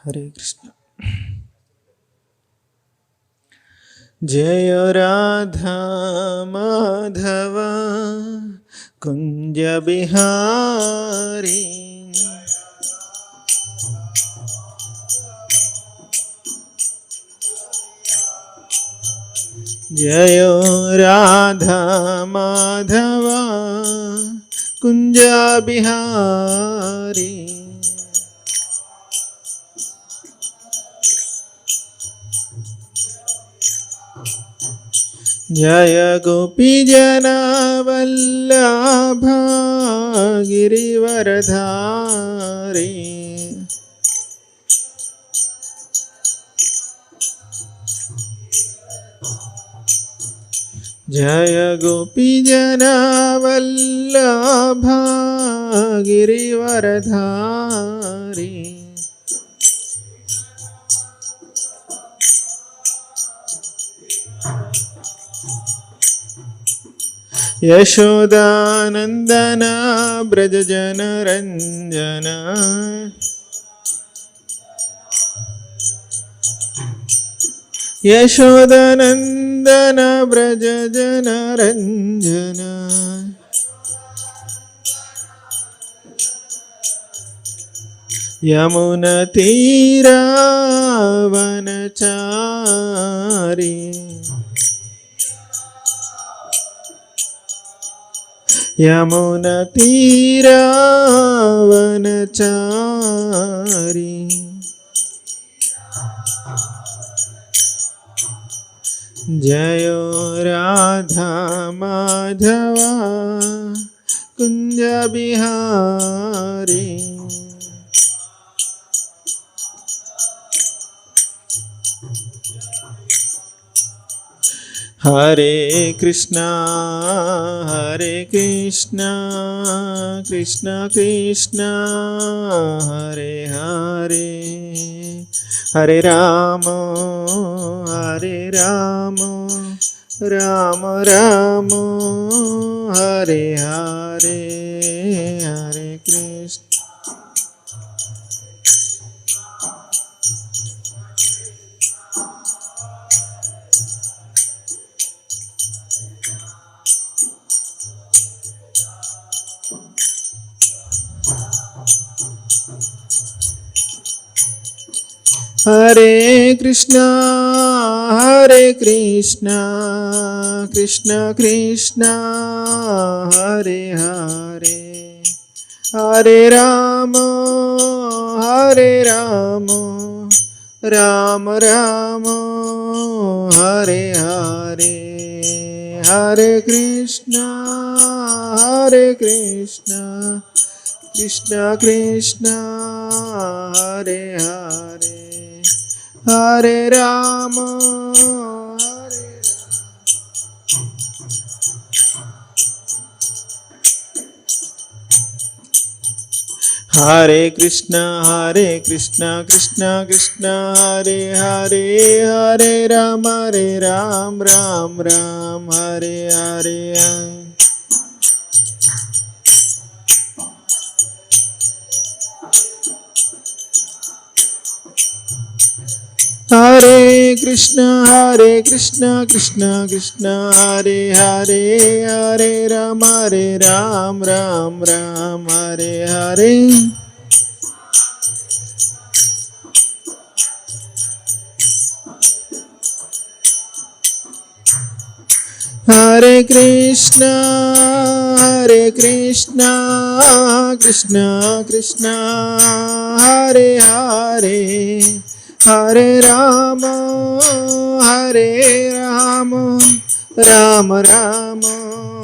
Hare Krishna. Jaya Radha Madhava Kunja Bihari Jaya Radha Madhava Kunja Bihari Jaya Gopi Jana Vallabha Girivaradhari Jaya Gopi Jana Vallabha Girivaradhari Yashodanandana Brajajana Ranjana Yashodanandana Brajajana Ranjana Yamuna Tira Vanachari Yamuna Tira Vanachari Jayo Radha Madhava Kunja Bihari Hare Krishna Hare Krishna Krishna Krishna Hare Hare Hare Rama Hare Rama Rama Rama Hare Hare Hare Krishna Hare Krishna Hare Krishna Krishna Krishna Hare Hare Hare Rama Hare Rama Rama Rama Hare Hare Hare Krishna Hare Krishna Krishna Krishna Hare Hare Hare Rama Hare Krishna Krishna Krishna Hare Hare Hare Rama Ram Ram Hare Hare Hare Krishna Krishna Krishna Hare Hare Hare Rama Ram Ram Hare Hare Hare Krishna Krishna Krishna Hare Hare Hare Rama Rama Rama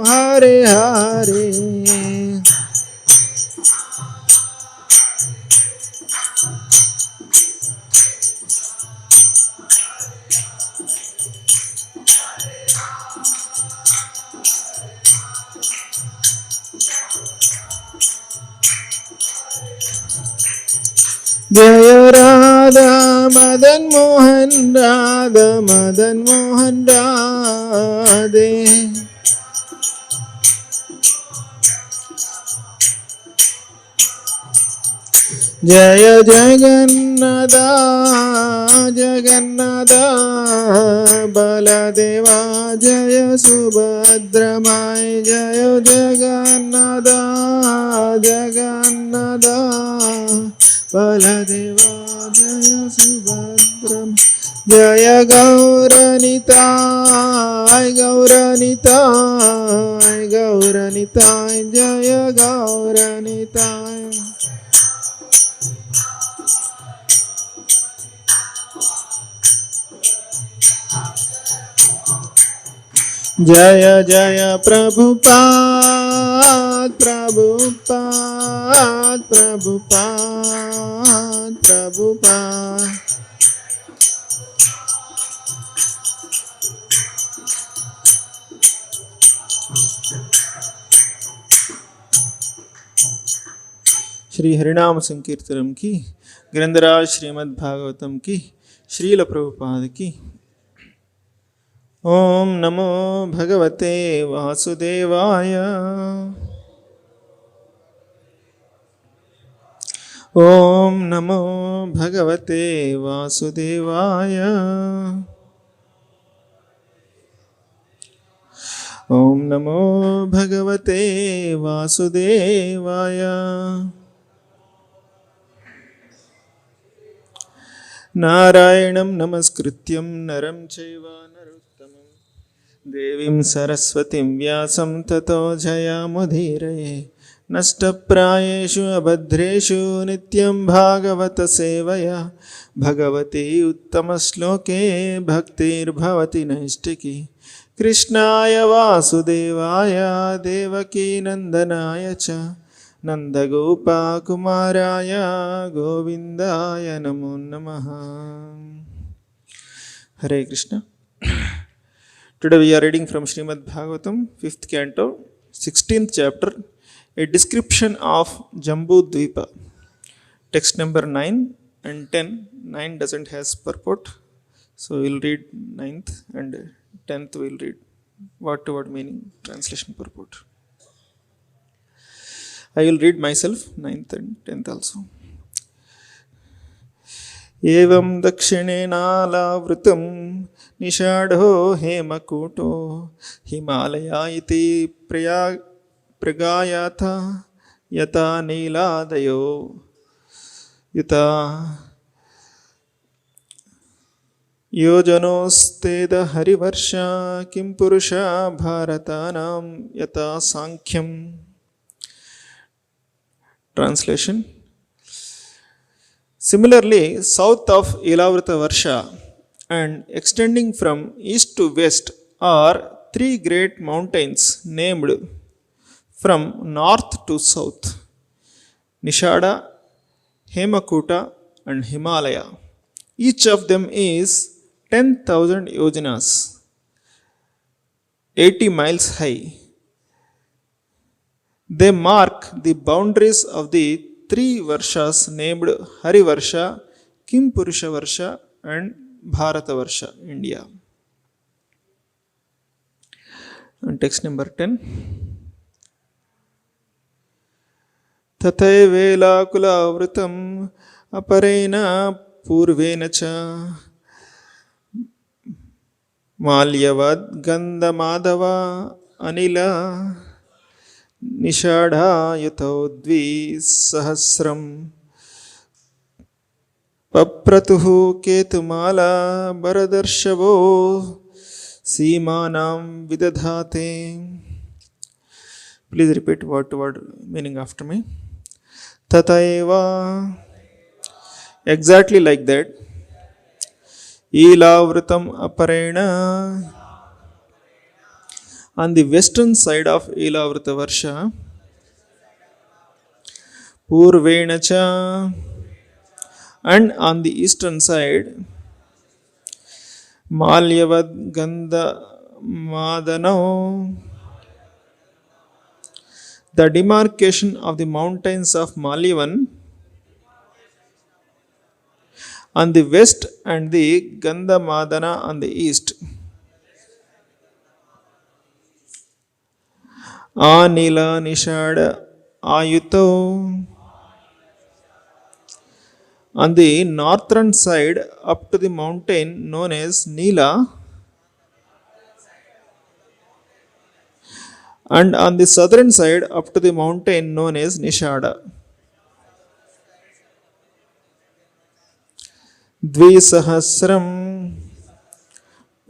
Hare Hare Jaya Radha Madan Mohan Radha Madan Mohan Radhe जय जगन्नाथ जगन्नाथ बलदेवा जय सुभद्रमाय जय जगन्नाथ जगन्नाथ बलदेवा जय सुभद्रम जय गौरनिताय गौरनिताय गौरनिताय जय गौरनिताय जय जय प्रभुपाद प्रभुपाद प्रभुपाद प्रभुपाद श्री हरिनाम संकीर्तनम की ग्रंथराज श्रीमद् भागवतम की श्रील प्रभुपाद की। ओम नमो भगवते वासुदेवाय ओम नमो भगवते वासुदेवाय ओम नमो भगवते वासुदेवाय नारायणं नमस्कृत्यं नरं चैव नरोत्तमं देवीं सरस्वतीं व्यासं ततो जयामुदीरये नष्टप्रायेषु अभद्रेषु नित्यं भागवत सेवया भगवती उत्तमश्लोके भक्तिर्भवति नैष्टिकी कृष्णाय वासुदेवाय देवकीनन्दनाय च नन्दगोपाकुमाराय गोविन्दाय नमो नमः। Hare Krishna. Today we are reading from Srimad Bhagavatam, 5th canto, 16th chapter, a description of Jambu Dvipa. Text number 9 and 10. 9 doesn't has purport, so we'll read 9th and 10th we'll read word to word meaning, translation purport. I will read myself 9th and 10th also. एवं दक्षिणेनालावृतं निषाढो हेमकूटो हिमालया इति प्रगायाथ यथा नीलादयो यथा योजनोस्तेद हरिवर्षा किं पुरुषा भारतानां यथा सांख्यम. Translation. Similarly, south of Ilavrita Varsha and extending from east to west are three great mountains named from north to south: Nishada, Hemakuta and Himalaya. Each of them is 10,000 yojanas, 80 miles high. They mark the boundaries of the three Varshas named Hari Varsha, Kim Purusha Varsha and Bharata Varsha, India. And text number 10. Tathay vela kula vritam aparena purvena cha malyavad gandha madhava anila निषाढायुतौ द्विसहस्रं पप्रतुः केतुमाला बरदर्शवो सीमानां विदधाते. Please repeat word to word meaning after me. Tataiva, exactly like that. Ilavritam aparena, on the western side of Ilavrita Varsha, Purvenacha, and on the eastern side, Malyavad Gandha Madano, the demarcation of the mountains of Malyavan on the west and the Gandhamadana on the east. Anila Nishada Ayuto, On the northern side up to the mountain known as Neela, and on the southern side up to the mountain known as Nishada. Dvisahasram,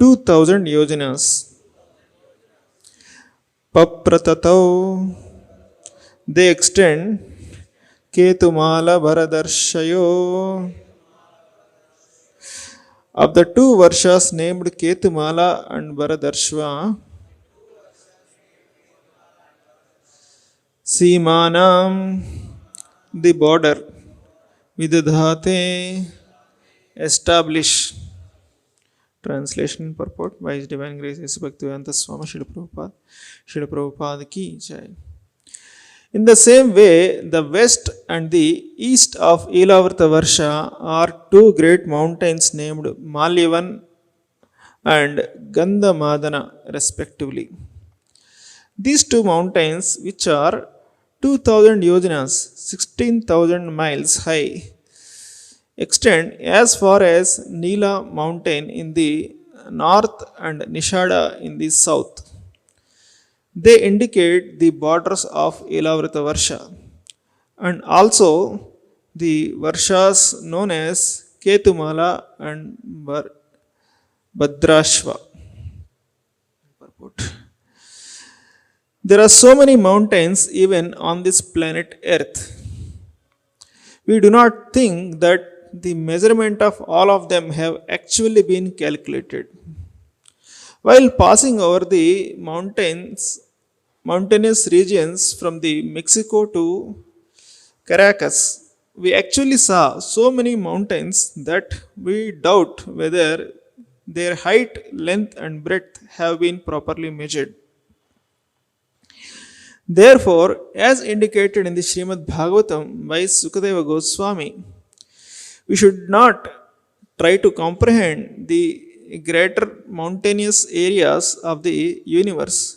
2000 yojanas. Papratatav, they extend. Ketumala Bharadarshayo, of the two Varshas named Ketumala and Bharadarshva, Simanam, the border, Vidadhate, establish. Translation and purport by His Divine Grace S. Bhaktivedanta Swami Srila Prabhupada ki jai. In the same way, the west and the east of Ilavrta Varsha are two great mountains named Malyavan and Gandhamadana respectively. These two mountains, which are 2000 yojanas, 16,000 miles high, extend as far as Neela mountain in the north and Nishada in the south. They indicate the borders of Ilavrita Varsha and also the Varshas known as Ketumala and Bhadrashva. There are so many mountains even on this planet Earth. We do not think that the measurement of all of them have actually been calculated. While passing over the mountainous regions from the Mexico to Caracas, we actually saw so many mountains that we doubt whether their height, length and breadth have been properly measured. Therefore, as indicated in the Srimad Bhagavatam by Sukadeva Goswami, we should not try to comprehend the greater mountainous areas of the universe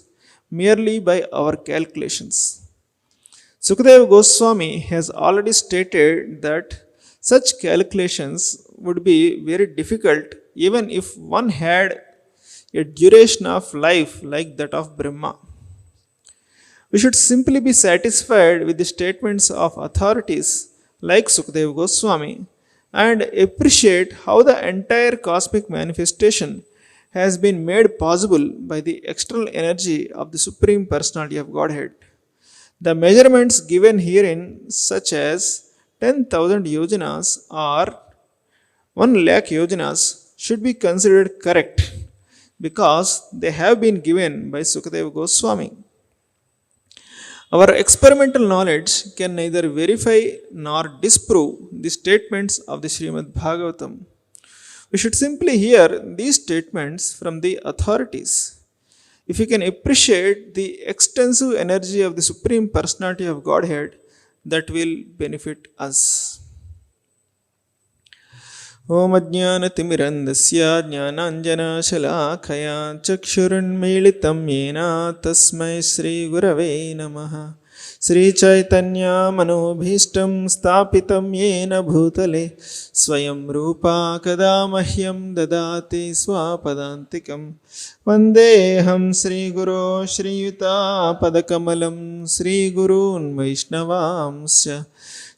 merely by our calculations. Sukadeva Goswami has already stated that such calculations would be very difficult even if one had a duration of life like that of Brahma. We should simply be satisfied with the statements of authorities like Sukadeva Goswami and appreciate how the entire cosmic manifestation has been made possible by the external energy of the Supreme Personality of Godhead. The measurements given herein, such as 10,000 yojanas or 1 lakh yojanas, should be considered correct because they have been given by Sukadeva Goswami. Our experimental knowledge can neither verify nor disprove the statements of the Srimad Bhagavatam. We should simply hear these statements from the authorities. If we can appreciate the extensive energy of the Supreme Personality of Godhead, that will benefit us. Om Ajnanatimirandasya Jnananjanashalakaya Chakshurunmilitam Yena Tasmai Shri Gurave Namaha Shri Chaitanya Manobhishtam Stapitam Yena Bhutale Swayam Rupa Kadamahyam Dadati Swapadantikam Vandeham Shri Guru Shri Yuta Padakamalam Shri Gurun Vaishnavamsya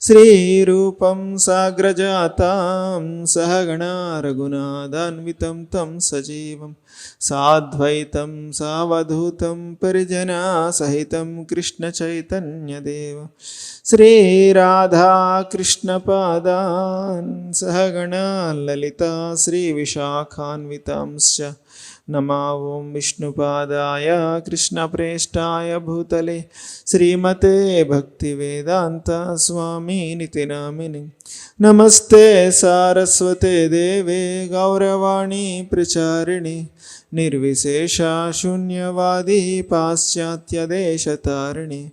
Shri Rupam Sagrajatam Sahagana Raghunadhanvitam Tam Sajivam Sadvaitam Savadhutam Parijana Sahitam Krishna Chaitanya Deva Shri Radha Krishna Padan Sahagana Lalita Shri Vishakhanvitamscha Namavom Vishnupadaya Krishna Preshtaya Bhutale Srimate Bhaktivedanta Swami Niti Namini Namaste Saraswate Deve Gauravani Pracharini Nirvisesha Shunyavadi Paschatya Deshatarini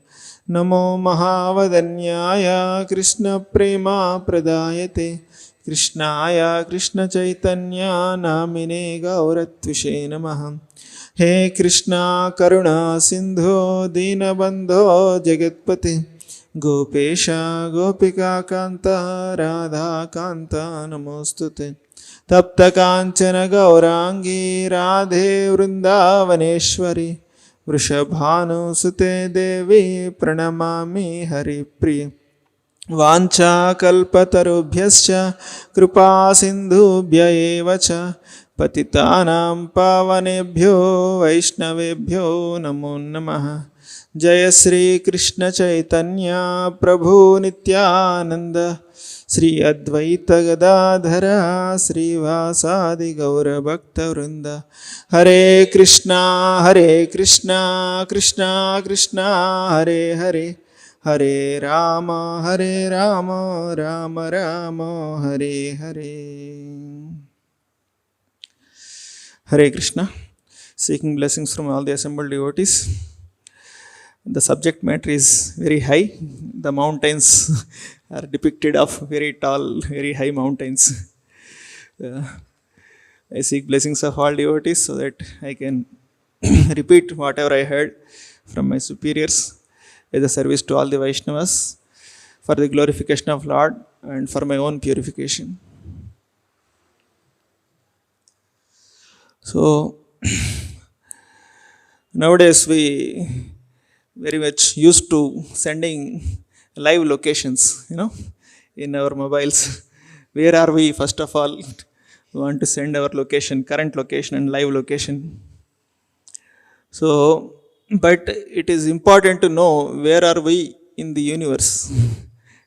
Namo Mahavadanyaya Krishna Prema Pradayate Krishnaya Krishna Chaitanya Namine Gauratvishe Namaha He Krishna Karuna Sindho Dinabandho Jagatpate Gopesha Gopika Kanta Radha Kanta Namostute Tapta Kanchana Gaurangi Radhe Vrindavaneshwari Vrishabhanu Sute Devi Pranamami Hari Priya Vancha kalpatarubhyascha kripa sindhubhya eva cha patitanam pavanebhyo vaishnavebhyo namo namaha Jaya Sri Krishna Chaitanya Prabhu Nityananda Sri Advaita Gadadhara Sri Vasadi Gaura Bhakta Vrinda Hare Krishna Krishna Krishna Hare Hare Hare Rama, Rama Rama, Hare Hare. Hare Krishna. Seeking blessings from all the assembled devotees. The subject matter is very high. The mountains are depicted of very tall, very high mountains. I seek blessings of all devotees so that I can repeat whatever I heard from my superiors as a service to all the Vaishnavas for the glorification of Lord and for my own purification. So, nowadays we very much used to sending live locations, in our mobiles. Where are we? First of all, we want to send our location, current location and live location. So, but it is important to know where are we in the universe.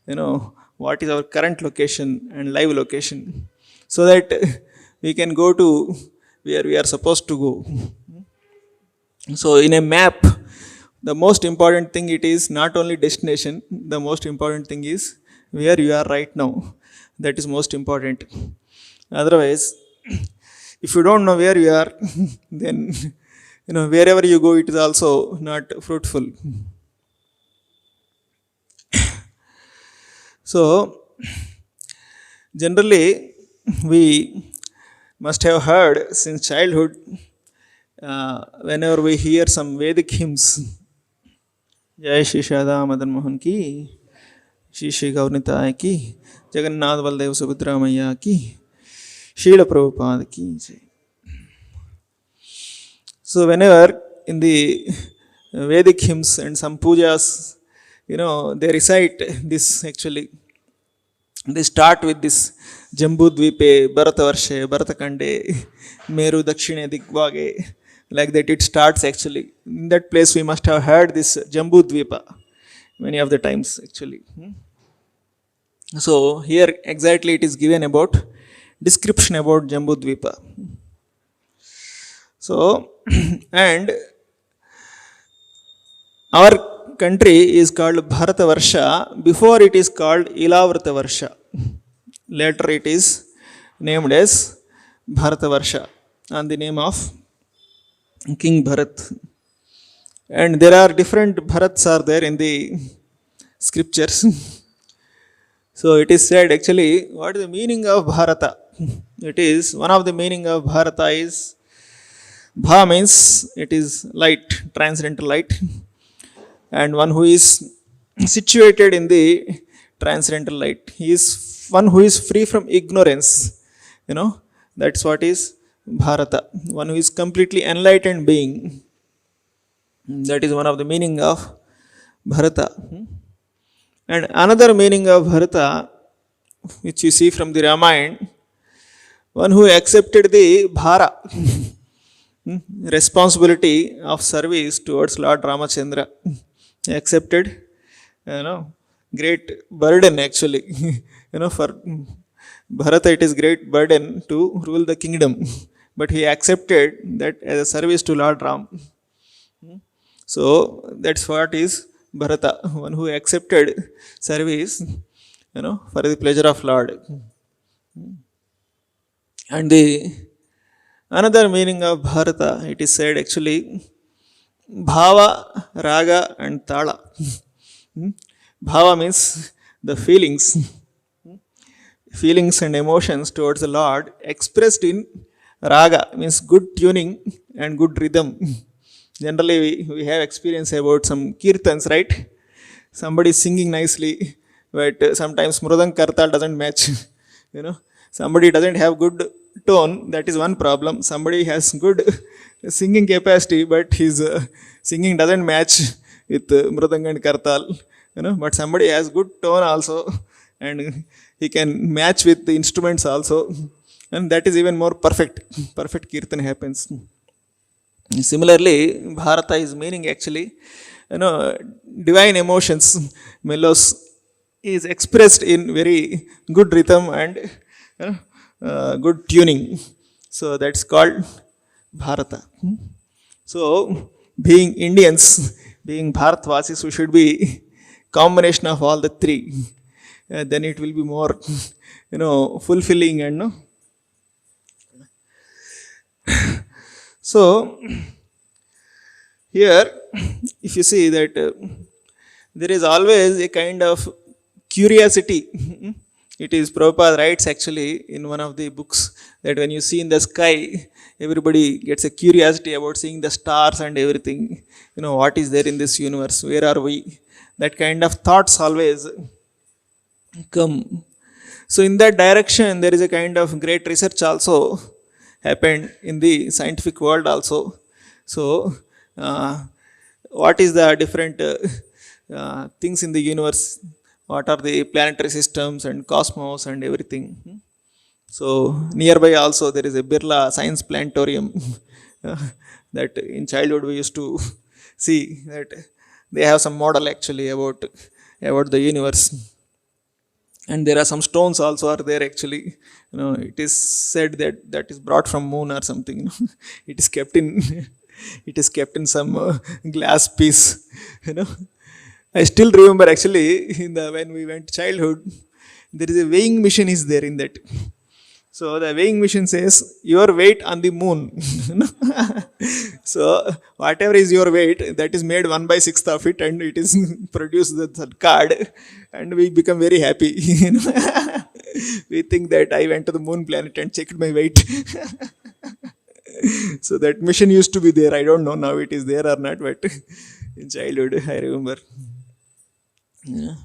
What is our current location and live location, so that we can go to where we are supposed to go. So in a map, the most important thing it is not only destination, the most important thing is where you are right now. That is most important. Otherwise, if you don't know where you are, then wherever you go, it is also not fruitful. So, generally, we must have heard since childhood, whenever we hear some Vedic hymns, Jai Shri Shada Madan Mohan ki, Shri Shri Gaurnitaya ki, Jagannath Baldev Subhadramaya ki, Srila Prabhupada ki. So whenever in the Vedic hymns and some pujas, they recite this actually. They start with this Jambu Dvipe, Bharata Varshe, Bharata Kande, Meru Dakshine Dikvage. Like that it starts actually. In that place we must have heard this Jambu Dvipa many of the times actually. So here exactly it is given about description about Jambu Dvipa. So, and our country is called Bharata Varsha. Before it is called Ilavrata Varsha. Later it is named as Bharata Varsha on the name of King Bharat. And there are different Bharats are there in the scriptures. So it is said actually, what is the meaning of Bharata? It is, one of the meaning of Bharata is, Bha means it is light, transcendental light, and one who is situated in the transcendental light. He is one who is free from ignorance. That's what is Bharata. One who is completely enlightened being. That is one of the meaning of Bharata. And another meaning of Bharata, which you see from the Ramayana, one who accepted the Bhara, responsibility of service towards Lord Ramachandra. Accepted, great burden actually. For Bharata it is great burden to rule the kingdom. But he accepted that as a service to Lord Ram. So that's what is Bharata, one who accepted service, for the pleasure of Lord. And the another meaning of Bharata, it is said actually, Bhava, Raga and Tala. Bhava means the feelings. Feelings and emotions towards the Lord expressed in Raga means good tuning and good rhythm. Generally we have experience about some kirtans, right? somebody is singing nicely, but sometimes mridang kartal doesn't match. Somebody doesn't have good tone, that is one problem. Somebody has good singing capacity, but his singing doesn't match with mridang and kartal. But somebody has good tone also, and he can match with the instruments also, and that is even more perfect kirtan happens. Similarly, Bharata is meaning actually, divine emotions, mellows, is expressed in very good rhythm and good tuning. So that's called Bharata. So, being Indians, being Bharatvasis, we should be combination of all the three. Then it will be more, fulfilling and no. So here, if you see that there is always a kind of curiosity. It is Prabhupada writes actually in one of the books that when you see in the sky, everybody gets a curiosity about seeing the stars and everything. What is there in this universe? Where are we? That kind of thoughts always come. So in that direction, there is a kind of great research also happened in the scientific world also. So what is the different things in the universe? What are the planetary systems and cosmos and everything? So nearby also there is a Birla Science Planetarium that in childhood we used to see that they have some model actually about the universe. And there are some stones also are there actually. It is said that that is brought from moon or something. It is kept in it is kept in some glass piece. I still remember actually when we went childhood, there is a weighing machine is there in that. So the weighing machine says your weight on the moon. So whatever is your weight, that is made 1/6 of it, and it is produced the card, and we become very happy. We think that I went to the moon planet and checked my weight. So that machine used to be there. I don't know now it is there or not, but in childhood I remember. Yeah.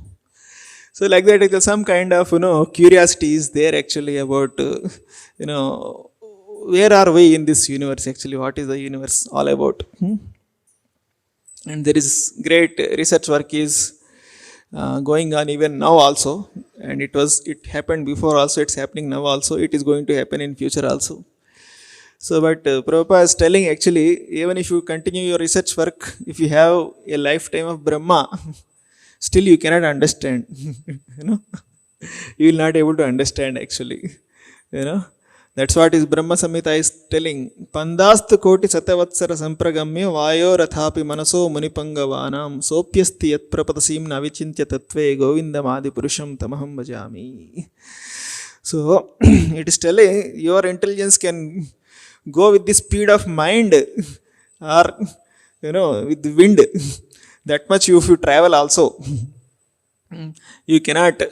So like that, some kind of curiosity is there actually about where are we in this universe actually? What is the universe all about? And there is great research work is going on even now also, and it happened before also. It's happening now also. It is going to happen in future also. So, but Prabhupada is telling actually, even if you continue your research work, if you have a lifetime of Brahma, still you cannot understand. You will not able to understand actually. That's what is Brahma Samhita is telling. Pandastu koti satavatsara sampragamya vayo rathapi manaso munipangavaanam sopyasti yat prapadasim navichintya tattve govindamadi purusham tamaham bhajami. So it is telling your intelligence can go with the speed of mind, or with the wind. That much if you travel also, you cannot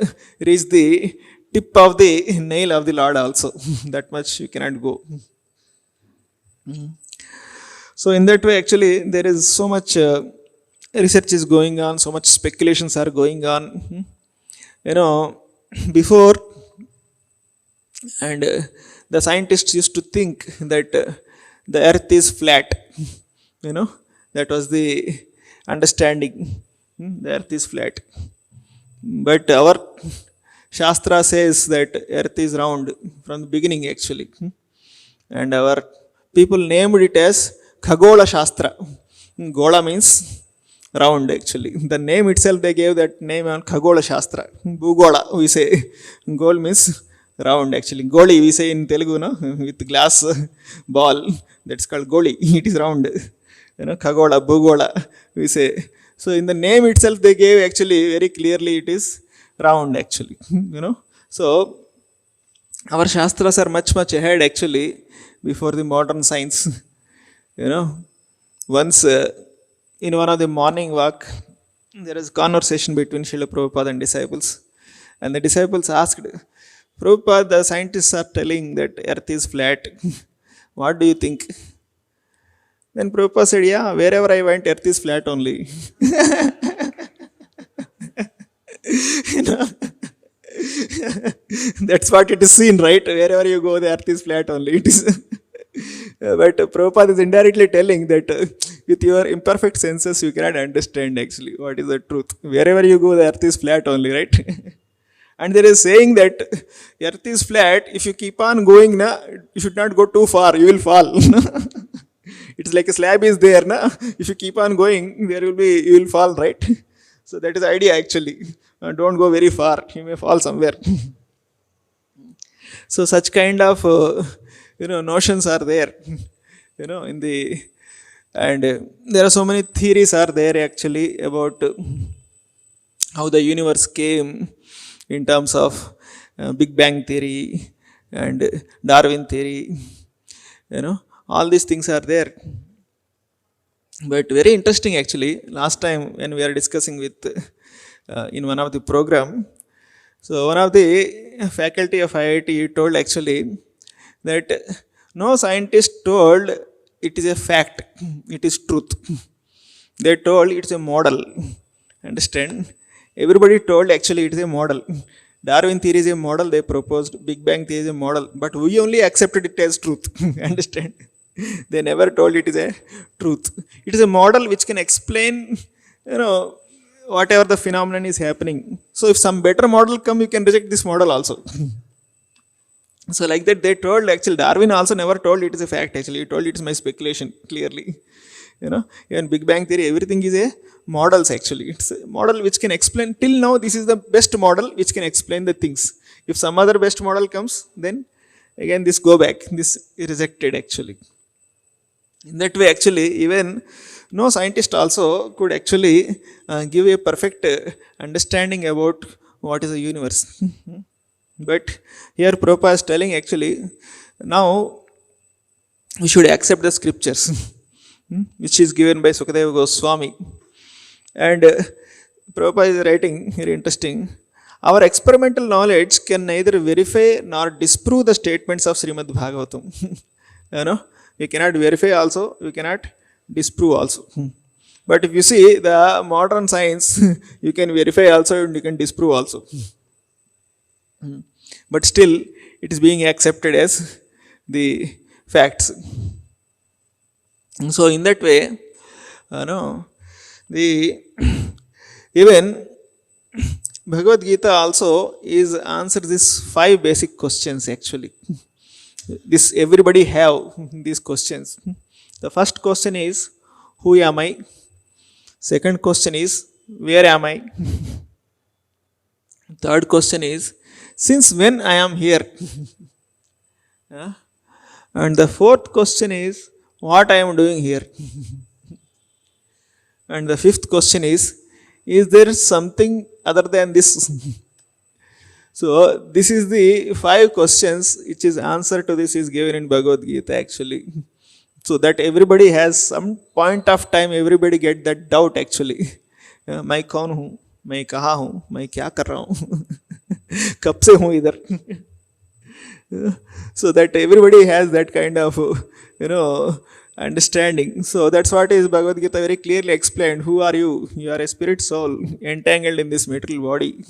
reach the tip of the nail of the Lord also. That much you cannot go. So in that way actually there is so much research is going on, so much speculations are going on. Before, and the scientists used to think that the earth is flat. That was the understanding. The earth is flat. But our Shastra says that earth is round from the beginning actually. And our people named it as Khagola Shastra. Gola means round actually. The name itself they gave that name on Khagola Shastra. Bhugola we say. Gol means round actually. Goli we say in Telugu, no? With glass ball. That's called Goli. It is round. Khagola, Bhugola we say. So in the name itself they gave actually very clearly it is round actually. So our Shastras are much ahead actually before the modern science. Once in one of the morning walk, there is conversation between Srila Prabhupada and disciples. And the disciples asked, Prabhupada, the scientists are telling that earth is flat. What do you think? Then Prabhupada said, yeah, wherever I went, earth is flat only. You know, that's what it is seen, right? Wherever you go, the earth is flat only. It is. But Prabhupada is indirectly telling that with your imperfect senses, you cannot understand actually what is the truth. Wherever you go, the earth is flat only, right? And there is saying that earth is flat. If you keep on going, na, you should not go too far. You will fall. It's like a slab is there, na. If you keep on going, there will be you will fall, right? So that is the idea actually. Don't go very far. You may fall somewhere. So such kind of notions are there. In the and there are so many theories are there actually about how the universe came in terms of Big Bang theory and Darwin theory. All these things are there. But very interesting actually. Last time when we are discussing with in one of the program, so one of the faculty of IIT told actually that no scientist told it is a fact, it is truth. They told it's a model. Understand? Everybody told actually it is a model. Darwin theory is a model they proposed, Big Bang theory is a model, but we only accepted it as truth. Understand? They never told it is a truth. It is a model which can explain, whatever the phenomenon is happening. So if some better model come, you can reject this model also. So like that they told actually Darwin also never told it is a fact actually. He told it is my speculation clearly. Even Big Bang theory, everything is a models actually. It's a model which can explain. Till now, this is the best model which can explain the things. If some other best model comes, then again this go back. This is rejected actually. In that way, actually, even no scientist also could actually give a perfect understanding about what is the universe. But here Prabhupada is telling actually, now we should accept the scriptures, which is given by Sukadeva Goswami. And Prabhupada is writing, very interesting, our experimental knowledge can neither verify nor disprove the statements of Srimad Bhagavatam. We cannot verify also, we cannot disprove also. But if you see the modern science, you can verify also and you can disprove also. But still, it is being accepted as the facts. So in that way, the even Bhagavad Gita also is answer these 5 basic questions actually. This everybody have these questions. The first question is, who am I? Second question is, where am I? Third question is, since when I am here? And the fourth question is, what I am doing here? And the fifth question is there something other than this? So this is the 5 questions which is answer to this is given in Bhagavad Gita actually. So that everybody has some point of time, everybody get that doubt actually. मैं कौन हूँ, मैं कहाँ हूँ, मैं क्या कर रहा हूँ, कब से हूँ इधर. So that everybody has that kind of understanding. So that's what is Bhagavad Gita very clearly explained. Who are you? You are a spirit soul entangled in this material body.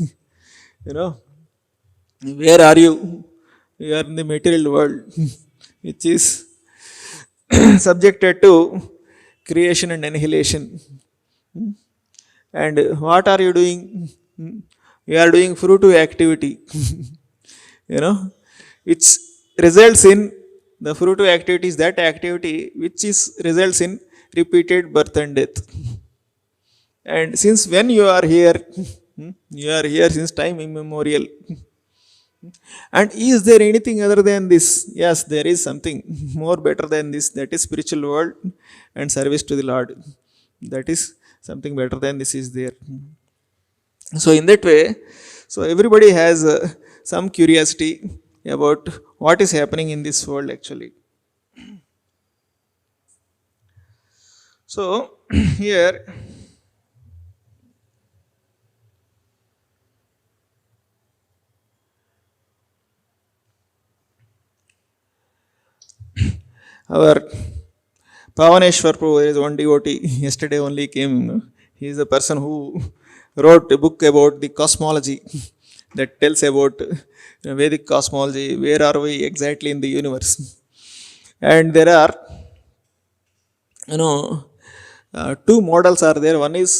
Where are you? You are in the material world, which is subjected to creation and annihilation. And what are you doing? You are doing fruitive activity. Which results in the fruitive activity is that activity which is results in repeated birth and death. And since when you are here since time immemorial. And is there anything other than this? Yes, there is something more better than this. That is spiritual world and service to the Lord. That is something better than this is there. So in that way, so everybody has some curiosity about what is happening in this world actually. So here our Pavaneshwar Prabhu is one devotee. Yesterday only came. He is the person who wrote a book about the cosmology that tells about Vedic cosmology, where are we exactly in the universe. And there are, you know, two models are there. One is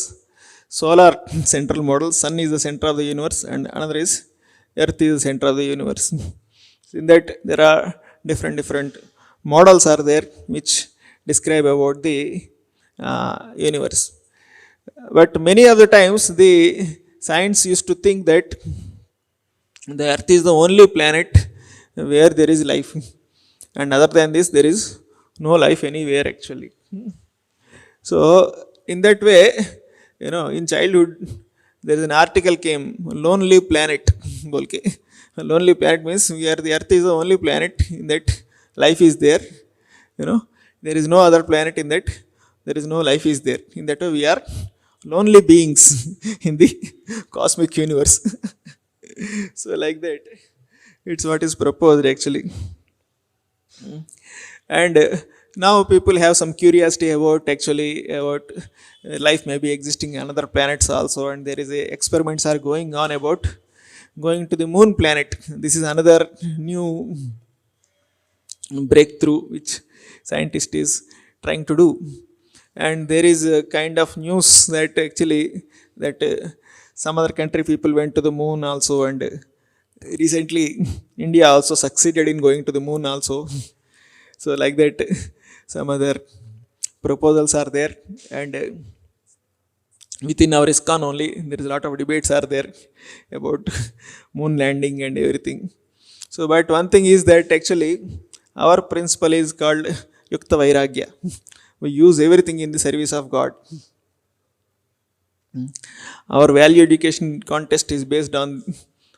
solar central model, sun is the center of the universe, and another is earth is the center of the universe. In that there are different models are there which describe about the universe. But many of the times the science used to think that the earth is the only planet where there is life, and other than this there is no life anywhere actually. So in that way, in childhood there is an article came, lonely planet bolke. Lonely planet means we are, the earth is the only planet in that life is there. you know there is no other planet in that there is no life is there. In that way we are lonely beings in the cosmic universe. So like that, it's what is proposed actually. And now people have some curiosity about actually about life may be existing in other planets also, and there is a experiments are going on about going to the moon planet. This is another new breakthrough which scientist is trying to do. And there is a kind of news that actually that some other country people went to the moon also, and recently India also succeeded in going to the moon also. So like that, some other proposals are there, and within our Iskcon only there is a lot of debates are there about moon landing and everything. So but one thing is that actually our principle is called Yukta Vairagya. We use everything in the service of God. Our value education contest is based on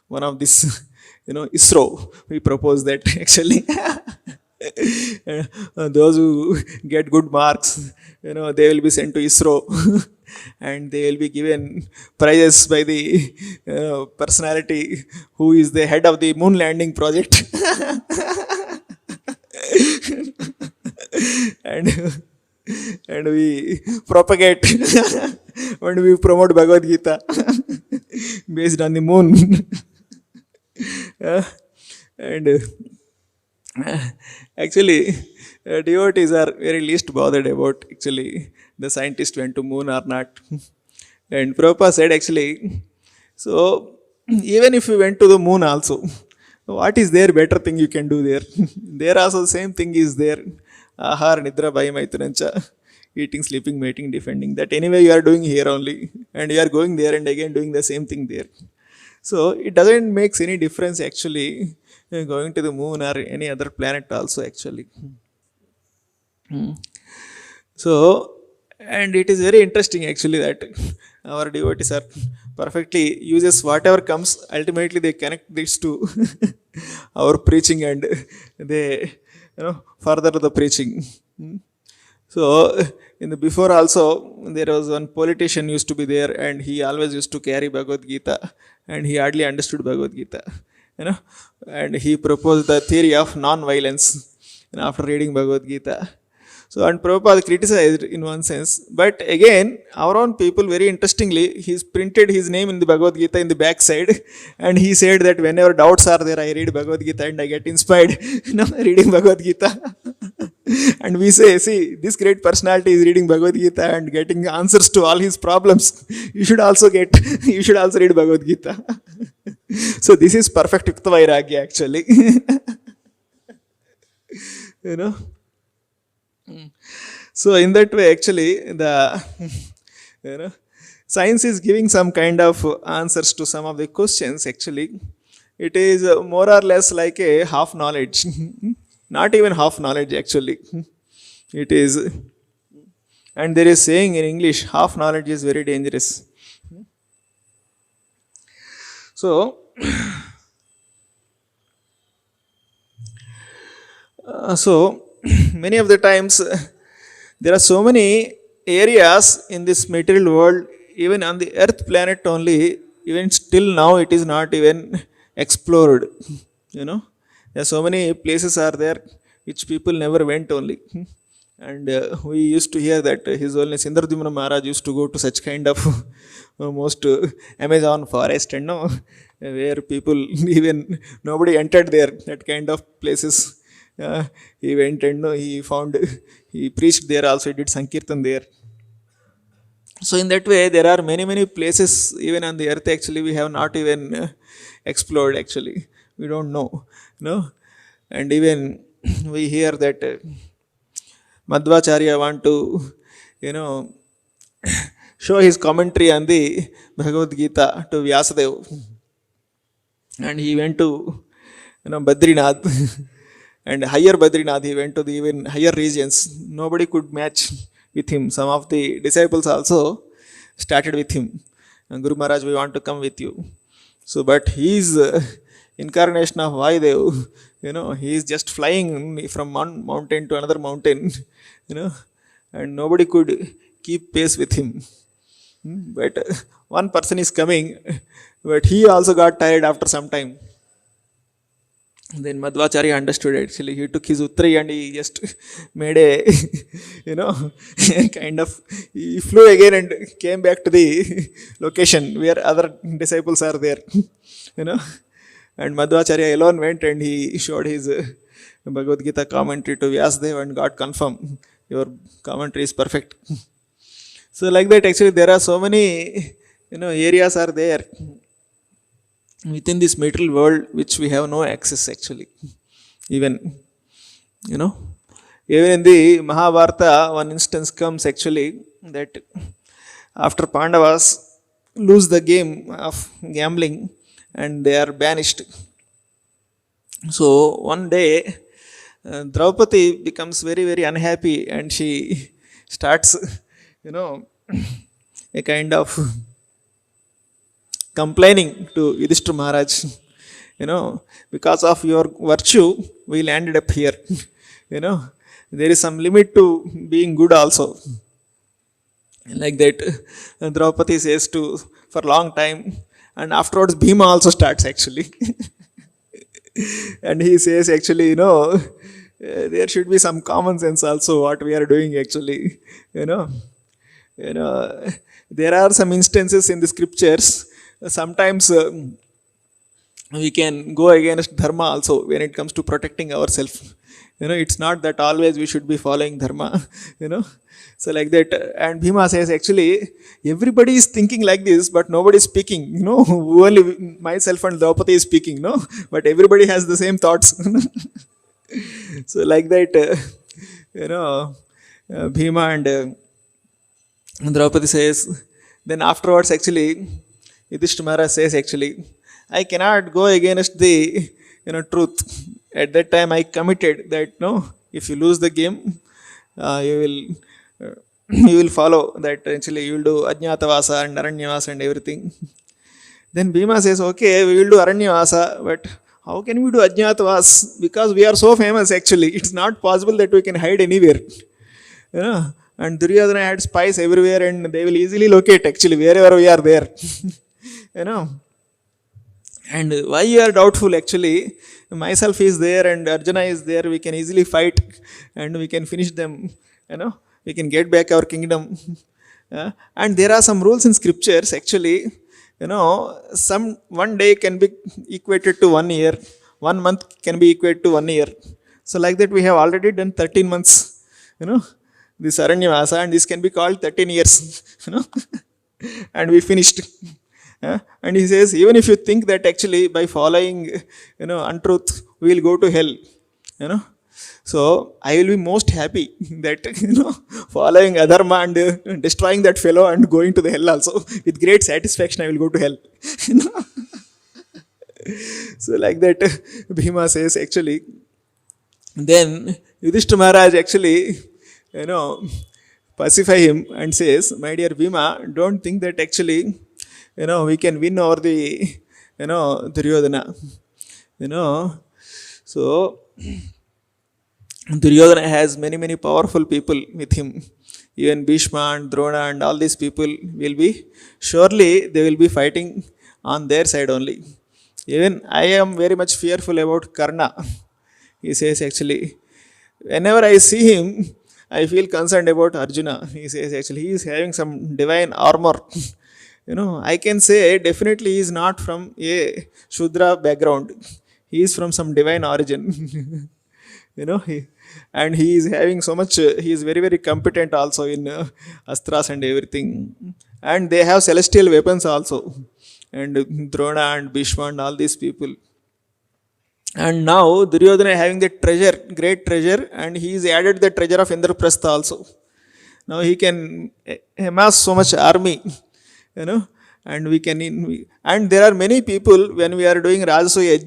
one of this, ISRO. We propose that actually. Those who get good marks, they will be sent to ISRO and they will be given prizes by the personality who is the head of the moon landing project. and we propagate and we promote Bhagavad Gita based on the moon. And actually devotees are very least bothered about actually the scientist went to moon or not. And Prabhupada said actually, so even if you went to the moon also, what is there better thing you can do there? There also the same thing is there. Ahar, Nidra, Bhayamaitunancha, eating, sleeping, mating, defending. That anyway you are doing here only, and you are going there and again doing the same thing there. So it doesn't make any difference actually going to the moon or any other planet also actually. So, and it is very interesting actually that our devotees are perfectly uses whatever comes, ultimately they connect this to our preaching, and they further the preaching. So in the before also there was one politician used to be there, and he always used to carry Bhagavad Gita, and he hardly understood Bhagavad Gita, and he proposed the theory of non-violence after reading Bhagavad Gita. So, and Prabhupada criticized in one sense, but again, our own people very interestingly, he's printed his name in the Bhagavad Gita in the back side, and he said that whenever doubts are there, I read Bhagavad Gita and I get inspired, reading Bhagavad Gita. And we say, see, this great personality is reading Bhagavad Gita and getting answers to all his problems. You should also read Bhagavad Gita. So this is perfect Yukta Vairagya actually. So in that way actually the science is giving some kind of answers to some of the questions actually. It is more or less like a half knowledge. Not even half knowledge actually. It is, and there is saying in English, half knowledge is very dangerous. So many of the times there are so many areas in this material world, even on the earth planet only, even still now it is not even explored. There are so many places are there which people never went only. And we used to hear that His Holiness Indradyumna Maharaj used to go to such kind of most Amazon forest, and no, where people even nobody entered there. That kind of places. He went and no, he found, he preached there also. He did Sankirtan there. So in that way, there are many places even on the earth. Actually, we have not even explored. Actually, we don't know. No, and even we hear that Madhvacharya want to, you know, show his commentary on the Bhagavad Gita to Vyasadev, and he went to, you know, Badrinath, and higher Badrinath. He went to the even higher regions. Nobody could match with him. Some of the disciples also started with him. And Guru Maharaj, we want to come with you. So, but he is incarnation of Vayudev. You know, he is just flying from one mountain to another mountain. You know, and nobody could keep pace with him. But one person is coming, but he also got tired after some time. Then Madhvacharya understood it. Actually, he took his uttari and he just made a, you know, kind of, he flew again and came back to the location where other disciples are there, you know. And Madhvacharya alone went and he showed his Bhagavad Gita commentary to Vyasadev and got confirmed. Your commentary is perfect. So like that, actually, there are so many, you know, areas are there within this material world which we have no access actually. Even, you know, even in the Mahabharata, one instance comes actually that after Pandavas lose the game of gambling and they are banished. So one day Draupadi becomes very unhappy and she starts, you know, a kind of complaining to Yudhishthira Maharaj, you know, because of your virtue, we landed up here. You know, there is some limit to being good also. Like that, Draupadi says to for long time, and afterwards Bhima also starts actually. And he says actually, you know, there should be some common sense also what we are doing actually. You know, there are some instances in the scriptures. Sometimes we can go against dharma also when it comes to protecting ourselves. You know, it's not that always we should be following dharma. You know, so like that. And Bhima says actually everybody is thinking like this, but nobody is speaking. You know, only myself and Draupadi is speaking. No, but everybody has the same thoughts. So like that, you know, Bhima and Draupadi says. Then afterwards, actually, Yudhishthira Maharaj says actually, I cannot go against the, you know, truth. At that time I committed that no, if you lose the game, you will you will follow that. Actually, you will do Ajñātavāsa and Aranyavāsa and everything. Then Bhima says, okay, we will do Aranyavāsa, but how can we do Ajñātavāsa? Because we are so famous actually. It's not possible that we can hide anywhere. You know, and Duryodhana had spies everywhere and they will easily locate actually wherever we are there. You know, and why you are doubtful actually? Myself is there and Arjuna is there. We can easily fight and we can finish them. You know, we can get back our kingdom. And there are some rules in scriptures actually. You know, some one day can be equated to 1 year, 1 month can be equated to 1 year. So like that, we have already done 13 months. You know, this Aranyavāsa, and this can be called 13 years. You know, and we finished. And he says, even if you think that actually by following, you know, untruth, we will go to hell, you know, so I will be most happy that, you know, following adharma and destroying that fellow and going to the hell also. With great satisfaction, I will go to hell. You know? So like that, Bhima says actually. Then Yudhishthira Maharaj actually, you know, pacify him and says, my dear Bhima, don't think that actually, you know, we can win over the, you know, Duryodhana. You know, so Duryodhana has many powerful people with him. Even Bhishma and Drona and all these people will be, surely they will be fighting on their side only. Even I am very much fearful about Karna. He says actually, whenever I see him, I feel concerned about Arjuna. He says actually he is having some divine armor. I can say definitely he is not from a Shudra background. He is from some divine origin. And he is having so much, he is very, very competent also in astras and everything. And they have celestial weapons also. And Drona and Bhishma and all these people. And now Duryodhana having the treasure, great treasure, and he is added the treasure of Indraprastha also. Now he can amass so much army, and we can, and there are many people when we are doing Rajasuya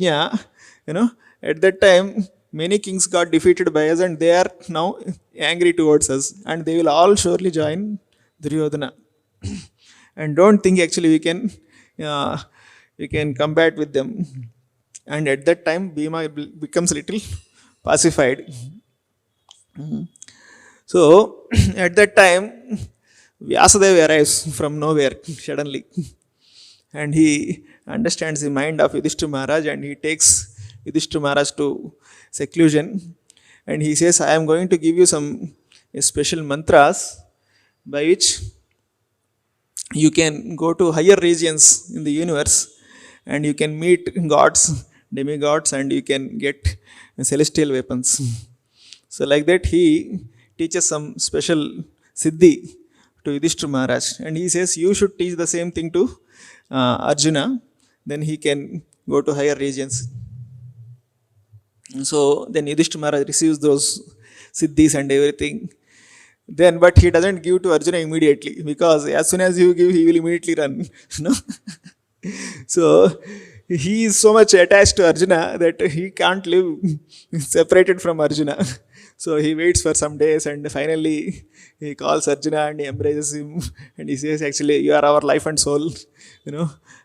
Yajna, at that time many kings got defeated by us and they are now angry towards us and they will all surely join Duryodhana. And don't think actually we can combat with them. And at that time Bhima becomes little pacified. So at that time Vyasadeva arrives from nowhere suddenly, and he understands the mind of Yudhishthira Maharaj and he takes Yudhishthira Maharaj to seclusion and he says, I am going to give you some special mantras by which you can go to higher regions in the universe and you can meet gods, demigods, and you can get celestial weapons. So like that he teaches some special siddhi to Yudhishthira Maharaj and he says you should teach the same thing to Arjuna, then he can go to higher regions. So then Yudhishthira Maharaj receives those siddhis and everything. Then, but he doesn't give to Arjuna immediately because as soon as you give, he will immediately run. So he is so much attached to Arjuna that he can't live separated from Arjuna. So he waits for some days and finally he calls Arjuna and he embraces him and he says, actually, you are our life and soul.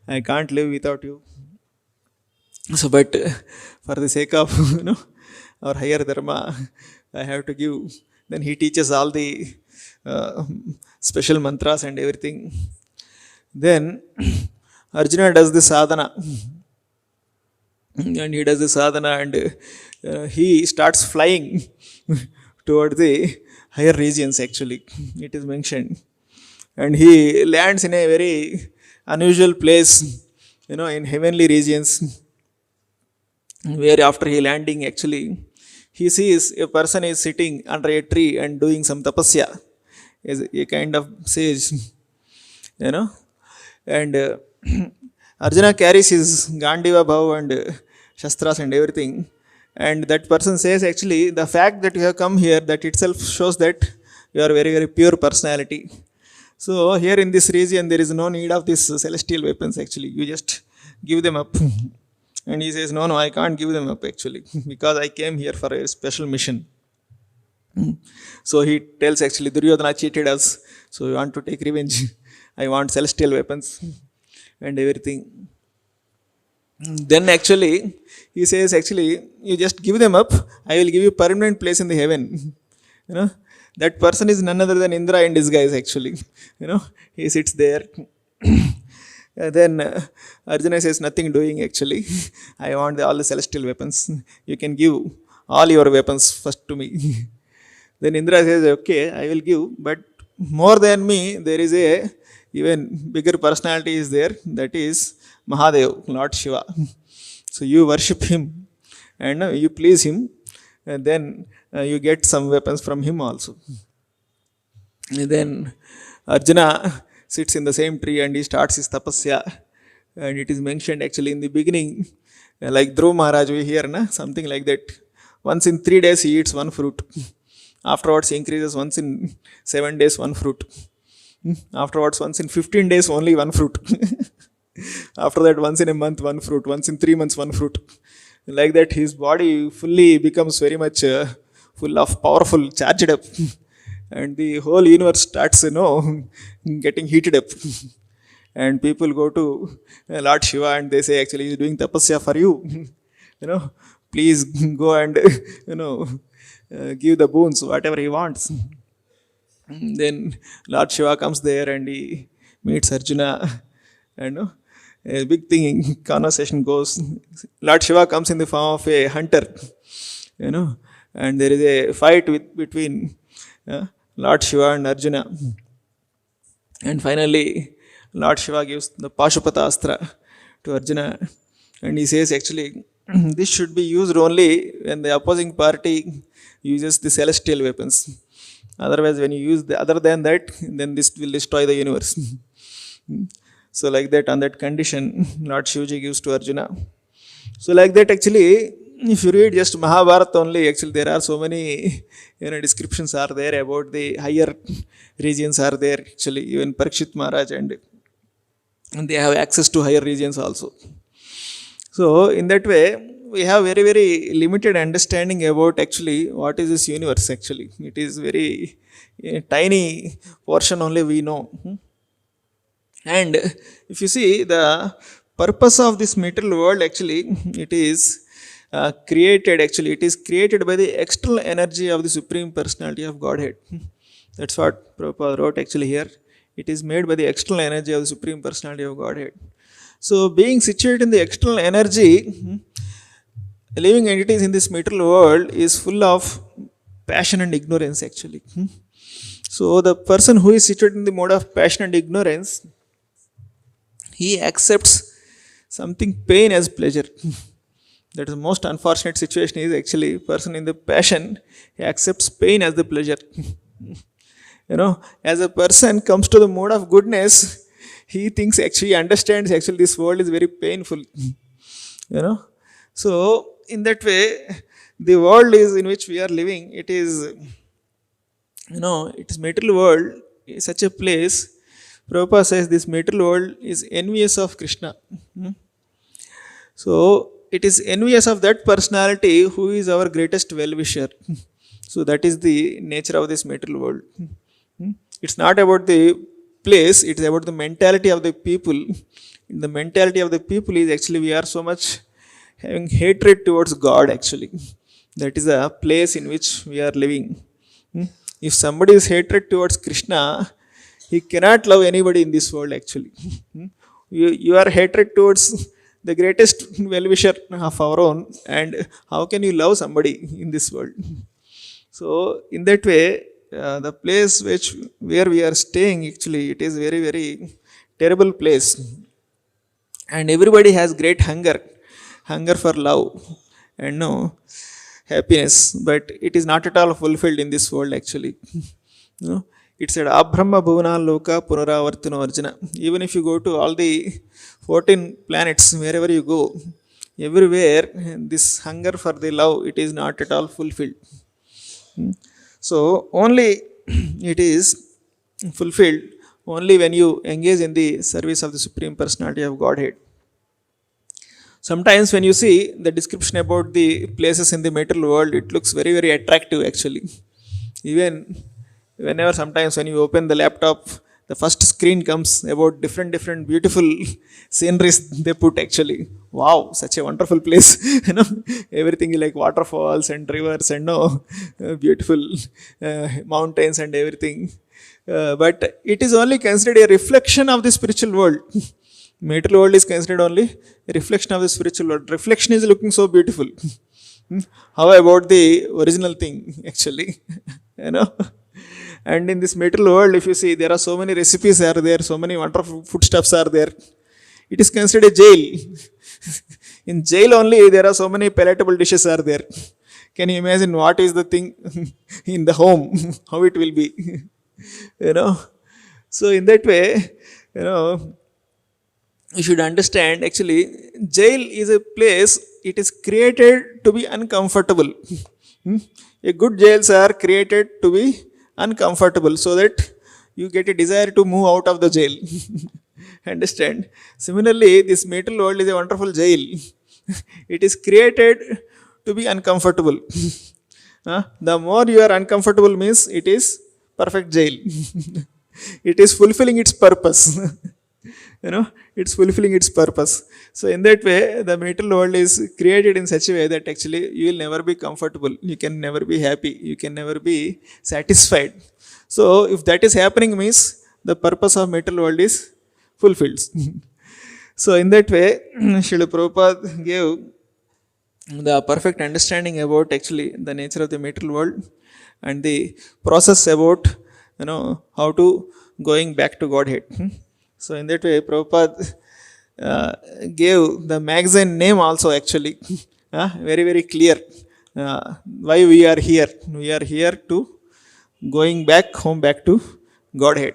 I can't live without you. So, but for the sake of, our higher dharma, I have to give. Then he teaches all the special mantras and everything. Then Arjuna does the sadhana. And he does the sadhana and he starts flying toward the higher regions actually. It is mentioned. And he lands in a very unusual place, in heavenly regions. Where after he landing actually, he sees a person is sitting under a tree and doing some tapasya, as a kind of sage, and Arjuna carries his Gandiva Bhav and Shastras and everything, and that person says actually the fact that you have come here, that itself shows that you are very, very pure personality. So here in this region there is no need of these celestial weapons actually, you just give them up. And he says, no, I can't give them up actually, because I came here for a special mission. So he tells actually, Duryodhana cheated us, so we want to take revenge. I want celestial weapons and everything. Then actually, he says, actually, you just give them up, I will give you permanent place in the heaven. That person is none other than Indra in disguise actually. He sits there. Then Arjuna says, nothing doing actually. I want all the celestial weapons. You can give all your weapons first to me. Then Indra says, okay, I will give, but more than me, there is a even bigger personality is there, that is Mahadev, Lord Shiva. So you worship him and you please him, and then you get some weapons from him also. And then Arjuna sits in the same tree and he starts his tapasya, and it is mentioned actually in the beginning, like Dhruv Maharaj we hear something like that. Once in 3 days he eats one fruit, afterwards he increases once in 7 days one fruit, afterwards once in 15 days only one fruit, after that once in a month one fruit, once in 3 months one fruit. Like that his body fully becomes very much full of powerful, charged up. And the whole universe starts, getting heated up. And people go to Lord Shiva and they say, actually, he's doing tapasya for you. Please go and, give the boons, whatever he wants. Then Lord Shiva comes there and he meets Arjuna. And a big thing, conversation goes. Lord Shiva comes in the form of a hunter, and there is a fight between Lord Shiva and Arjuna. And finally, Lord Shiva gives the Pashupata Astra to Arjuna. And he says, actually, this should be used only when the opposing party uses the celestial weapons. Otherwise, when you use other than that, then this will destroy the universe. So like that, on that condition, Lord Shivaji gives to Arjuna. So like that, actually, if you read just Mahabharata only, actually there are so many descriptions are there about the higher regions are there. Actually, even Parikshit Maharaj and they have access to higher regions also. So in that way, we have very, very limited understanding about actually what is this universe actually. It is very tiny portion only we know. And if you see the purpose of this material world, actually, it is created, actually, it is created by the external energy of the Supreme Personality of Godhead. That's what Prabhupada wrote actually here. It is made by the external energy of the Supreme Personality of Godhead. So, being situated in the external energy, living entities in this material world is full of passion and ignorance actually. So, the person who is situated in the mode of passion and ignorance, he accepts something pain as pleasure. That is the most unfortunate situation is actually person in the passion, he accepts pain as the pleasure. As a person comes to the mode of goodness, he thinks actually, he understands actually this world is very painful. So in that way, the world is in which we are living, it is, it is material world is such a place. Prabhupada says this material world is envious of Krishna. So it is envious of that personality who is our greatest well-wisher. So that is the nature of this material world. It's not about the place, it is about the mentality of the people. The mentality of the people is actually we are so much having hatred towards God actually. That is a place in which we are living. If somebody is hatred towards Krishna, he cannot love anybody in this world actually. You are hatred towards the greatest well-wisher of our own, and how can you love somebody in this world? So in that way, the place where we are staying actually, it is very, very terrible place. And everybody has great hunger for love and happiness, but it is not at all fulfilled in this world actually. It said, Abrahma Bhuvana Loka Punaravartino Arjuna. Even if you go to all the 14 planets, wherever you go, everywhere, this hunger for the love, it is not at all fulfilled. So, only it is fulfilled only when you engage in the service of the Supreme Personality of Godhead. Sometimes when you see the description about the places in the material world, it looks very, very attractive actually. Even whenever sometimes when you open the laptop, the first screen comes about different beautiful sceneries they put actually. Wow, such a wonderful place. Everything like waterfalls and rivers and beautiful mountains and everything. But it is only considered a reflection of the spiritual world. Material world is considered only a reflection of the spiritual world. Reflection is looking so beautiful. How about the original thing actually? And in this material world, if you see, there are so many recipes are there, so many wonderful foodstuffs are there. It is considered a jail. In jail only, there are so many palatable dishes are there. Can you imagine what is the thing in the home, how it will be? So in that way, you should understand actually, jail is a place, it is created to be uncomfortable. A good jails are created to be uncomfortable so that you get a desire to move out of the jail. Understand? Similarly, this material world is a wonderful jail. It is created to be uncomfortable. The more you are uncomfortable means it is perfect jail. It is fulfilling its purpose. It's fulfilling its purpose. So in that way, the material world is created in such a way that actually you will never be comfortable. You can never be happy. You can never be satisfied. So if that is happening means the purpose of material world is fulfilled. So in that way, Srila Prabhupada gave the perfect understanding about actually the nature of the material world and the process about how to going back to Godhead. So in that way, Prabhupada uh, gave the magazine name also actually very very clear. Why we are here? We are here to going back home, back to Godhead.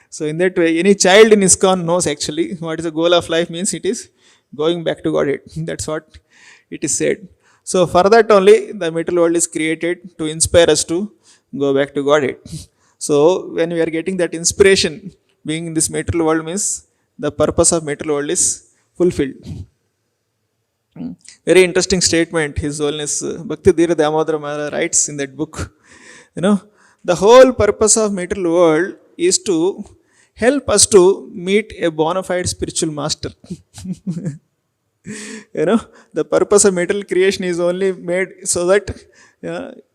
So in that way, any child in Iskcon knows actually what is the goal of life means. It is going back to Godhead. That's what it is said. So for that only the material world is created to inspire us to go back to Godhead. So when we are getting that inspiration, being in this material world means the purpose of material world is fulfilled. Very interesting statement His Holiness Bhakti Dhira Damodara Maharaj writes in that book. You know, the whole purpose of material world is to help us to meet a bona fide spiritual master. The purpose of material creation is only made so that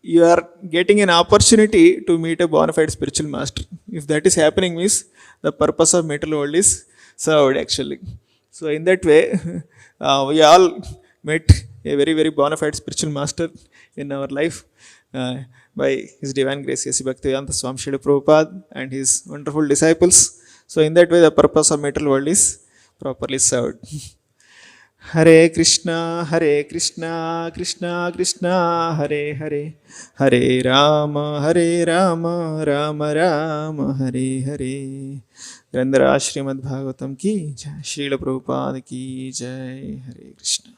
you are getting an opportunity to meet a bona fide spiritual master. If that is happening means the purpose of material world is served actually. So in that way, we all met a very very bona fide spiritual master in our life by His Divine Grace A.C. Bhaktivedanta Swami Srila Prabhupada and his wonderful disciples. So in that way, the purpose of material world is properly served. Hare Krishna, Krishna Krishna, Hare Hare, Hare Rama, Rama Rama, Hare Hare. Grandhara Srimad Bhagavatam ki jai, Srila Prabhupada ki jai, Hare Krishna.